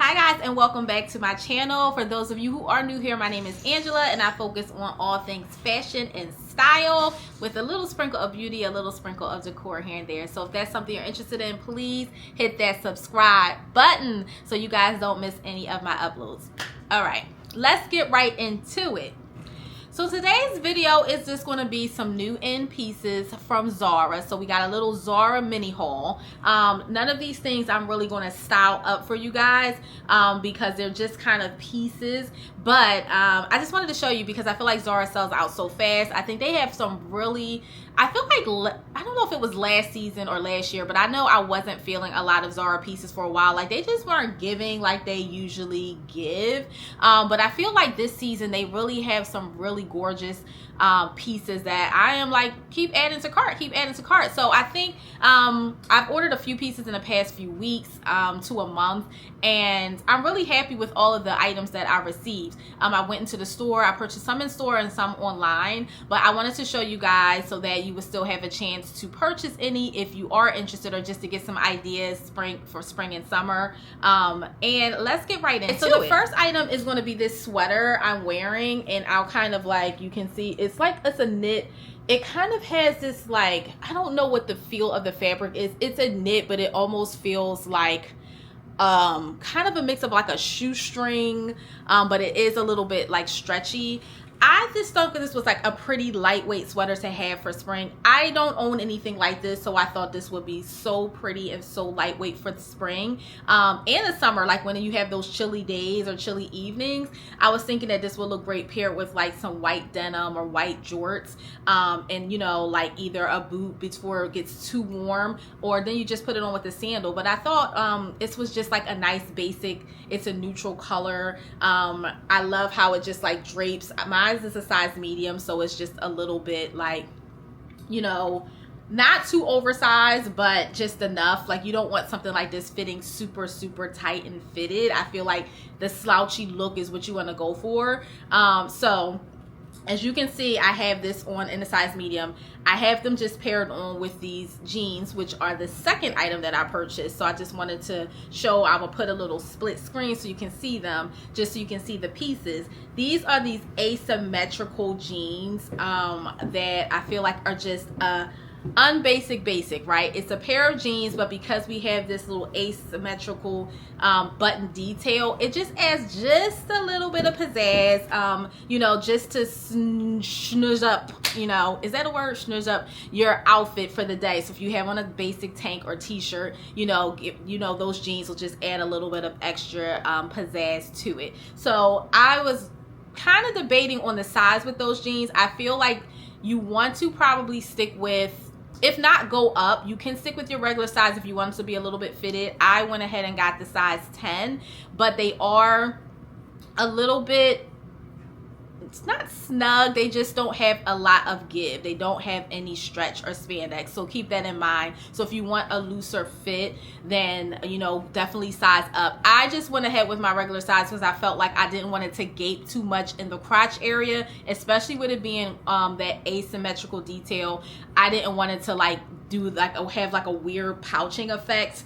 Hi guys, and welcome back to my channel. For those of you who are new here, my name is Angela and I focus on all things fashion and style with a little sprinkle of beauty, a little sprinkle of decor here and there. So if that's something you're interested in, please hit that subscribe button so you guys don't miss any of my uploads. All right, let's get right into it. So today's video is just going to be some new in pieces from Zara. So we got a little Zara mini haul. None of these things I'm really going to style up for you guys because they're just kind of pieces. But I just wanted to show you because I feel like Zara sells out so fast. I think they have some really, I feel like, I don't know if it was last season or last year, but I know I wasn't feeling a lot of Zara pieces for a while. Like they just weren't giving like they usually give. But I feel like this season they really have some really gorgeous pieces that I am like, keep adding to cart. So I think I've ordered a few pieces in the past few weeks to a month, and I'm really happy with all of the items that I received. I went into the store, I purchased some in store and some online, but I wanted to show you guys so that you would still have a chance to purchase any if you are interested, or just to get some ideas for spring and summer. And let's get right into it. So the first item is going to be this sweater I'm wearing, and I'll kind of like, you can see it's like, it's a knit. It kind of has this like, I don't know what the feel of the fabric is. It's a knit, but it almost feels like kind of a mix of like a shoestring, but it is a little bit like stretchy. I just thought that this was like a pretty lightweight sweater to have for spring. I don't own anything like this, so I thought this would be so pretty and so lightweight for the spring and the summer. Like when you have those chilly days or chilly evenings, I was thinking that this would look great paired with like some white denim or white jorts, and you know, like either a boot before it gets too warm, or then you just put it on with a sandal. But I thought this was just like a nice basic. It's a neutral color. I love how it just like drapes. Mine is a size medium, so it's just a little bit like, you know, not too oversized, but just enough. Like you don't want something like this fitting super tight and fitted. I feel like the slouchy look is what you want to go for. So as you can see, I have this on in a size medium. I have them just paired on with these jeans, which are the second item that I purchased. So I just wanted to show, I will put a little split screen so you can see them, just so you can see the pieces. These are these asymmetrical jeans that I feel like are just basic, right? It's a pair of jeans, but because we have this little asymmetrical button detail, it just adds just a little bit of pizzazz, you know, just to snooze up, you know, is that a word? Snooze up your outfit for the day. So if you have on a basic tank or t-shirt, you know, those jeans will just add a little bit of extra pizzazz to it. So I was kind of debating on the size with those jeans. I feel like you want to probably stick with, if not go up, you can stick with your regular size if you want them to be a little bit fitted. I went ahead and got the size 10, but they are a little bit, it's not snug, they just don't have a lot of give. They don't have any stretch or spandex, so keep that in mind. So if you want a looser fit, then, you know, definitely size up. I just went ahead with my regular size because I felt like I didn't want it to gape too much in the crotch area, especially with it being that asymmetrical detail. I didn't want it to like do like have like a weird pouching effect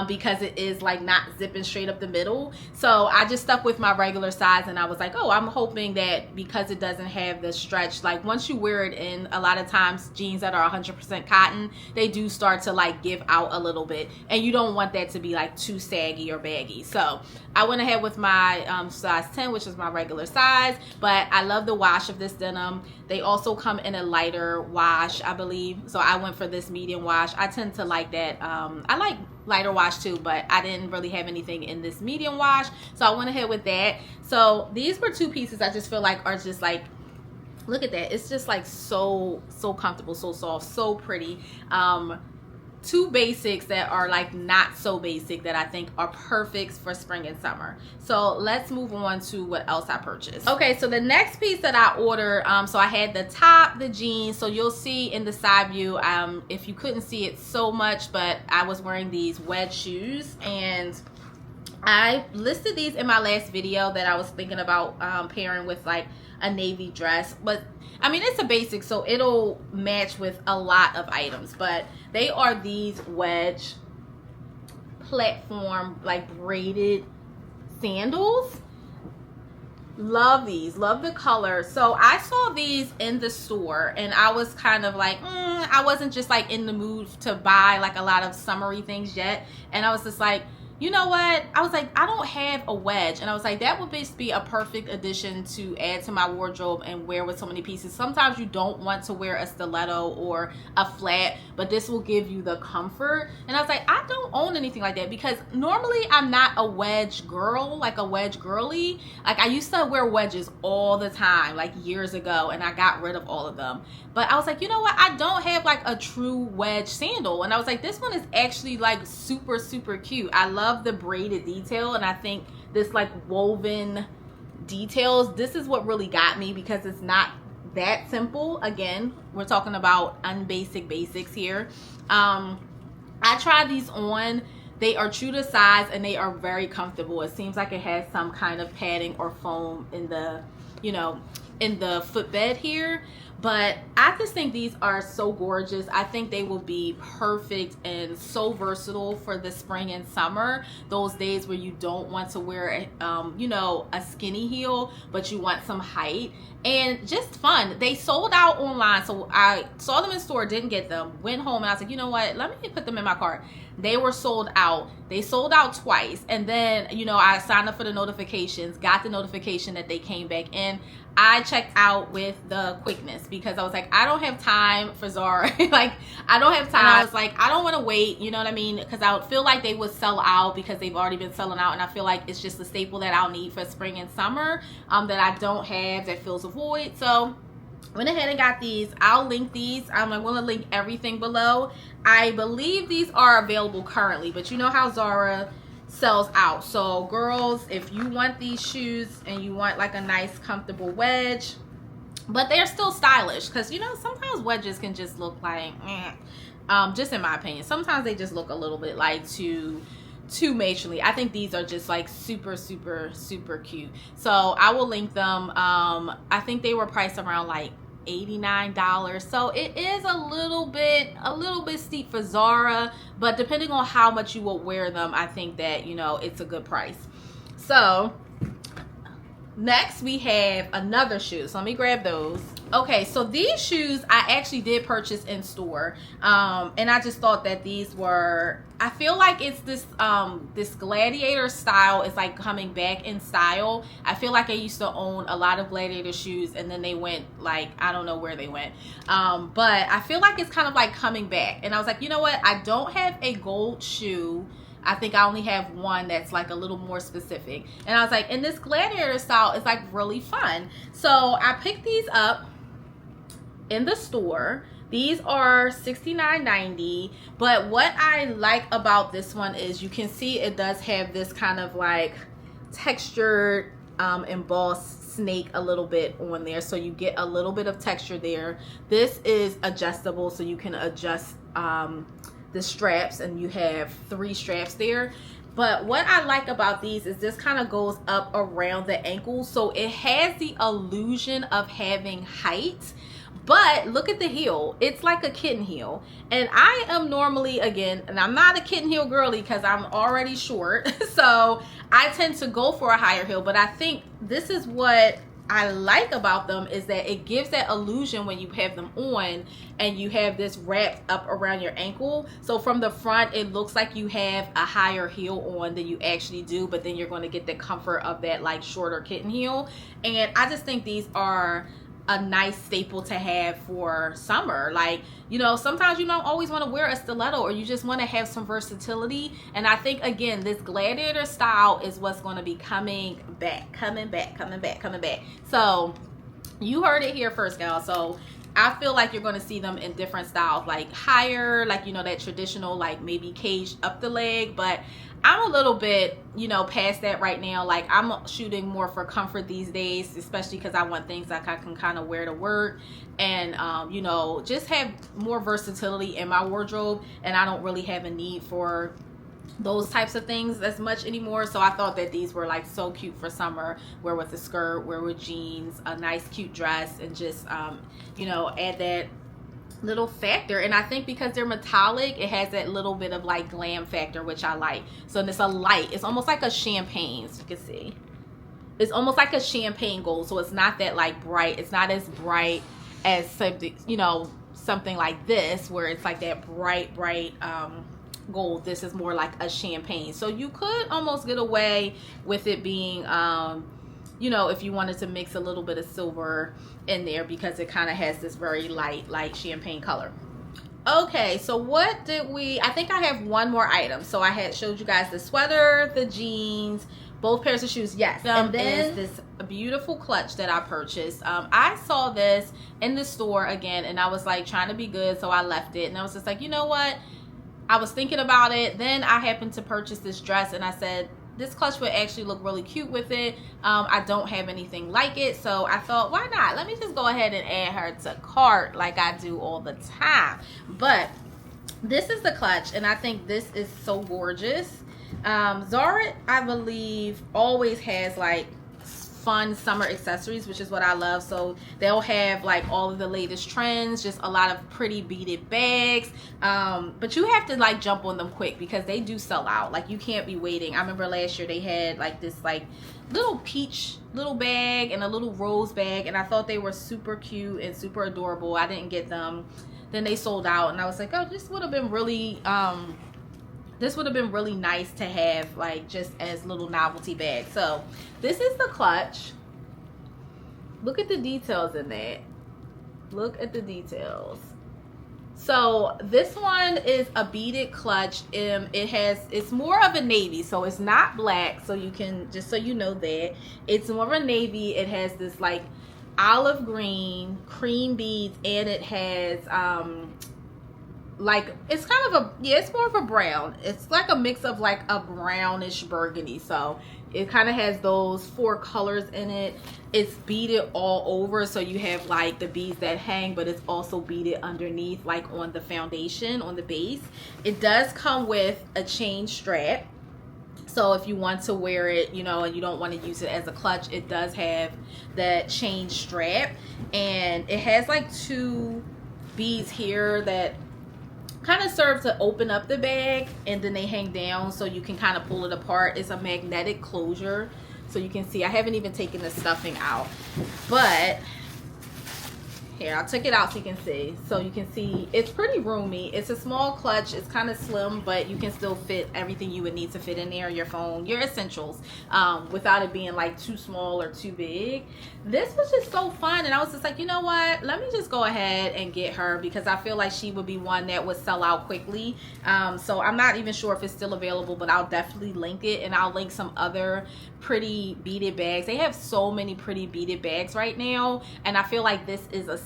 because it is like not zipping straight up the middle. So I just stuck with my regular size, and I was like, oh, I'm hoping that because it doesn't have the stretch, like once you wear it in, a lot of times jeans that are 100% cotton, they do start to like give out a little bit, and you don't want that to be like too saggy or baggy. So I went ahead with my size 10, which is my regular size, but I love the wash of this denim. They also come in a lighter wash, I believe, so I went for this medium wash. I tend to like that. I like lighter wash too, but I didn't really have anything in this medium wash, so I went ahead with that. So these were two pieces I just feel like are just like, look at that, it's just like so comfortable, so soft, so pretty. Two basics that are like not so basic that I think are perfect for spring and summer. So let's move on to what else I purchased. Okay, so the next piece that I ordered, so I had the top, the jeans. So you'll see in the side view, if you couldn't see it so much, but I was wearing these wedge shoes, and I listed these in my last video that I was thinking about pairing with like a navy dress, but I mean, it's a basic, so it'll match with a lot of items. But they are these wedge platform, like braided sandals. Love these, love the color. So I saw these in the store and I was kind of like, I wasn't just like in the mood to buy like a lot of summery things yet. And I was just like, you know what? I was like, I don't have a wedge. And I was like, that would just be a perfect addition to add to my wardrobe and wear with so many pieces. Sometimes you don't want to wear a stiletto or a flat, but this will give you the comfort. And I was like, I don't own anything like that because normally I'm not a wedge girl, like a wedge girly. Like I used to wear wedges all the time, like years ago, and I got rid of all of them. But I was like, you know what? I don't have like a true wedge sandal. And I was like, this one is actually like super, super cute. I love the braided detail. And I think this like woven details, this is what really got me because it's not that simple. Again, we're talking about unbasic basics here. I tried these on. They are true to size and they are very comfortable. It seems like it has some kind of padding or foam in the, you know, in the footbed here. But I just think these are so gorgeous. I think they will be perfect and so versatile for the spring and summer. Those days where you don't want to wear, you know, a skinny heel, but you want some height. And just fun. They sold out online. So I saw them in store, didn't get them. Went home and I was like, you know what? Let me put them in my cart. They were sold out. They sold out twice. And then, you know, I signed up for the notifications, got the notification that they came back in. I checked out with the quickness because I was like, I don't have time for Zara. Like, I don't have time. And I was like, I don't want to wait, you know what I mean? Because I would feel like they would sell out because they've already been selling out. And I feel like it's just a staple that I'll need for spring and summer that I don't have, that fills a void. So went ahead and got these. I'll link these. I'm going to link everything below. I believe these are available currently, but you know how Zara sells out. So girls, if you want these shoes and you want like a nice comfortable wedge, but they're still stylish, because you know sometimes wedges can just look like just in my opinion, sometimes they just look a little bit like too matronly. I think these are just like super, super, super cute. So I will link them. I think they were priced around like $89. So it is a little bit steep for Zara, but depending on how much you will wear them, I think that, you know, it's a good price. So next we have another shoe. So let me grab those. Okay, so these shoes I actually did purchase in store, and I just thought that these were, I feel like it's this this gladiator style is like coming back in style. I feel like I used to own a lot of gladiator shoes and then they went like, I don't know where they went, but I feel like it's kind of like coming back. And I was like, you know what, I don't have a gold shoe. I think I only have one that's like a little more specific. And I was like, and this gladiator style is like really fun. So I picked these up in the store. These are $69.90, but what I like about this one is you can see it does have this kind of like textured embossed snake a little bit on there, so you get a little bit of texture there. This is adjustable, so you can adjust the straps, and you have 3 straps there. But what I like about these is this kind of goes up around the ankle, so it has the illusion of having height. But look at the heel. It's like a kitten heel. And I am normally, again, and I'm not a kitten heel girly because I'm already short. So I tend to go for a higher heel. But I think this is what I like about them, is that it gives that illusion when you have them on and you have this wrapped up around your ankle. So from the front, it looks like you have a higher heel on than you actually do. But then you're going to get the comfort of that like shorter kitten heel. And I just think these are a nice staple to have for summer. Like, you know, sometimes you don't always want to wear a stiletto, or you just want to have some versatility. And I think, again, this gladiator style is what's going to be coming back. So you heard it here first, y'all. So I feel like you're going to see them in different styles, like higher, like, you know, that traditional, like maybe caged up the leg. But I'm a little bit, you know, past that right now. Like, I'm shooting more for comfort these days, especially because I want things that I can kind of wear to work and, you know, just have more versatility in my wardrobe. And I don't really have a need for those types of things as much anymore. So I thought that these were like so cute for summer, wear with a skirt, wear with jeans, a nice cute dress, and just, you know, add that little factor. And I think because they're metallic, it has that little bit of like glam factor, which I like. So it's a light, it's almost like a champagne, so you can see it's almost like a champagne gold. So it's not that like bright, it's not as bright as something, you know, something like this where it's like that bright gold. This is more like a champagne, so you could almost get away with it being you know, if you wanted to mix a little bit of silver in there, because it kind of has this very light champagne color. Okay, so what did we, I think I have one more item. So I had showed you guys the sweater, the jeans, both pairs of shoes. Yes, and then is this beautiful clutch that I purchased. I saw this in the store again, and I was like trying to be good, so I left it. And I was just like, you know what, I was thinking about it. Then I happened to purchase this dress, and I said, this clutch would actually look really cute with it. I don't have anything like it, so I thought, why not? Let me just go ahead and add her to cart like I do all the time. But this is the clutch, and I think this is so gorgeous. Zara, I believe, always has like fun summer accessories, which is what I love. So they'll have like all of the latest trends, just a lot of pretty beaded bags, but you have to like jump on them quick because they do sell out. Like you can't be waiting. I remember last year they had like this like little peach little bag and a little rose bag, and I thought they were super cute and super adorable. I didn't get them. Then they sold out, and I was like, oh, this would have been really nice to have like just as little novelty bags. So this is the clutch. Look at the details in that. Look at the details. So this one is a beaded clutch. It's more of a navy, so it's not black. So you can, just so you know that it's more of a navy. It has this like olive green cream beads, and it has like, it's kind of a, yeah, it's more of a brown. It's like a mix of like a brownish burgundy. So it kind of has those 4 colors in it. It's beaded all over, so you have like the beads that hang, but it's also beaded underneath, like on the foundation, on the base. It does come with a chain strap, so if you want to wear it, you know, and you don't want to use it as a clutch, it does have that chain strap. And it has like 2 beads here that kind of serve to open up the bag, and then they hang down so you can kind of pull it apart. It's a magnetic closure, so you can see I haven't even taken the stuffing out, but here, I took it out so you can see. So you can see it's pretty roomy. It's a small clutch. It's kind of slim, but you can still fit everything you would need to fit in there, your phone, your essentials, without it being like too small or too big. This was just so fun, and I was just like, you know what? Let me just go ahead and get her, because I feel like she would be one that would sell out quickly. So I'm not even sure if it's still available, but I'll definitely link it, and I'll link some other pretty beaded bags. They have so many pretty beaded bags right now, and I feel like this is a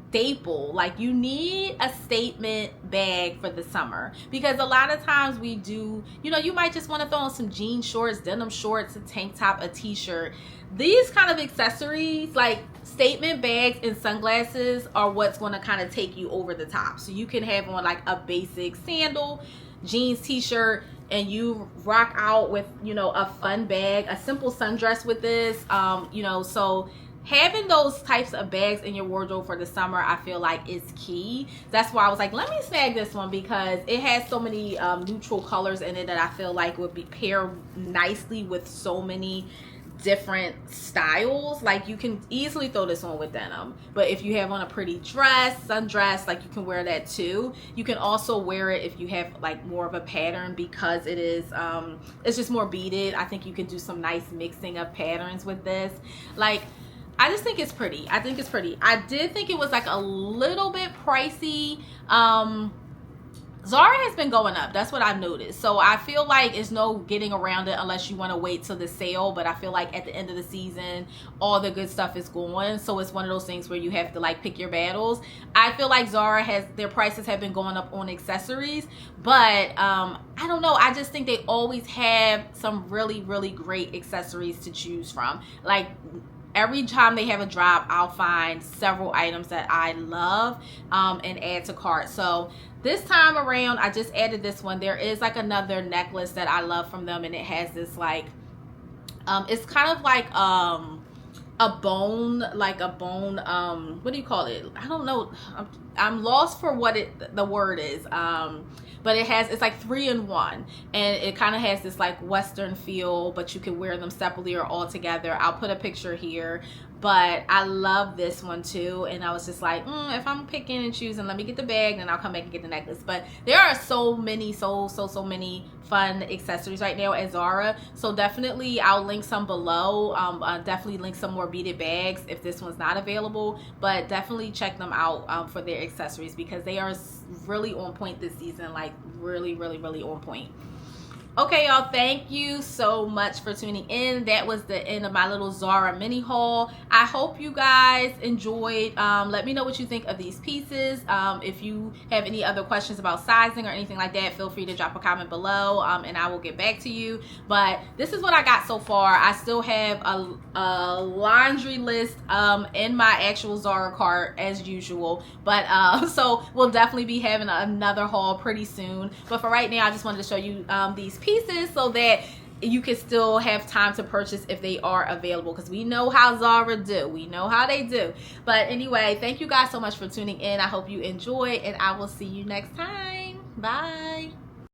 staple. Like, you need a statement bag for the summer, because a lot of times we do, you know, you might just want to throw on some jean shorts, denim shorts, a tank top, a t-shirt. These kind of accessories, like statement bags and sunglasses, are what's going to kind of take you over the top. So you can have on like a basic sandal, jeans, t-shirt, and you rock out with, you know, a fun bag, a simple sundress with this, you know. So having those types of bags in your wardrobe for the summer, I feel like is key. That's why I was like, let me snag this one, because it has so many neutral colors in it that I feel like would be paired nicely with so many different styles. Like, you can easily throw this on with denim, but if you have on a pretty dress, sundress, like, you can wear that too. You can also wear it if you have like more of a pattern, because it is it's just more beaded. I think you can do some nice mixing of patterns with this. Like, I just think it's pretty. I think it's pretty. I did think it was like a little bit pricey. Zara has been going up. That's what I've noticed. So I feel like there's no getting around it unless you want to wait till the sale. But I feel like at the end of the season, all the good stuff is going. So it's one of those things where you have to like pick your battles. I feel like Zara has, their prices have been going up on accessories. But I don't know. I just think they always have some really, really great accessories to choose from. Like, every time they have a drop, I'll find several items that I love and add to cart. So this time around, I just added this one. There is like another necklace that I love from them, and it has this like, it's kind of like a bone, like a bone, what do you call it? I don't know. I'm lost for what the word is. But it's like 3-in-1, and it kind of has this like Western feel, but you can wear them separately or all together. I'll put a picture here, but I love this one too. And I was just like, if I'm picking and choosing, let me get the bag, then I'll come back and get the necklace. But there are so many many fun accessories right now at Zara, so definitely I'll link some below. Definitely link some more beaded bags if this one's not available, but definitely check them out for their accessories, because they are really on point this season, like really on point. Okay, y'all, thank you so much for tuning in. That was the end of my little Zara mini haul. I hope you guys enjoyed. Let me know what you think of these pieces. If you have any other questions about sizing or anything like that, feel free to drop a comment below, and I will get back to you. But this is what I got so far. I still have a laundry list in my actual Zara cart as usual. But so we'll definitely be having another haul pretty soon. But for right now, I just wanted to show you these pieces so that you can still have time to purchase if they are available, because we know how Zara do. We know how they do. But anyway, thank you guys so much for tuning in. I hope you enjoy, and I will see you next time. Bye.